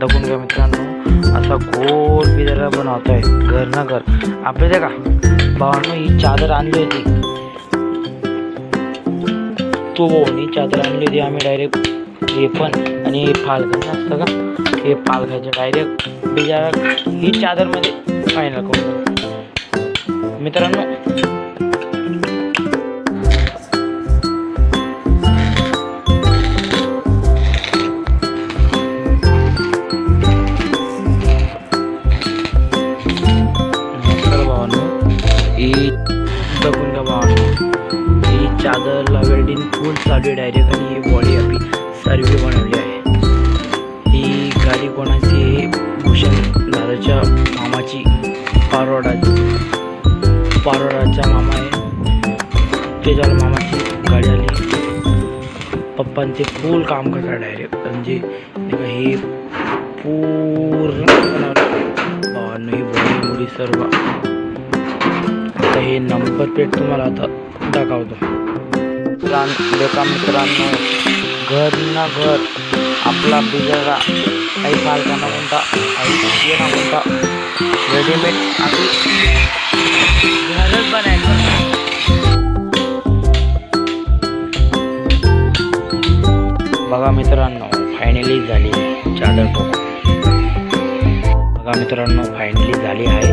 बघून घ्या मित्रांनो, असा गोल बिदरा बनवतोय घर ना घर. आपले ते का भावांनो ही चादर आणली होती, तू भाऊनी चादर आणली होती आम्ही डायरेक्ट हे पण आणि हे फालकाचं असतं का, हे फालकाचं डायरेक्ट बिजारा ही चादर मध्ये फायनल करू मित्रांनो. बघून का भावांनो, ही चादरला वेल्डिंग फुल चालू आहे डायरेक्ट आणि ही बॉडी आपली सर्व बनवली आहे. ही गाडी कोणाची आहे? भूषण दादाच्या मामाची, पारोडाचा मामा आहे, त्याच्या मामाची गाडी आली. पप्पांचे फुल काम करतात डायरेक्ट, म्हणजे हे पूर्ण भावांनो ही बॉडी मोडी सर्व. हे नंबर प्लेट तुम्हाला आता दाखवतो. देखा मित्रांनो, घर ना घर आपला बिजारा काही फालका न म्हणता, काही न म्हणता रेडीमेड आपली घरच बनायचं. बघा मित्रांनो, फायनली झाली चादर टोपा. बघा मित्रांनो, फायनली झाली आहे.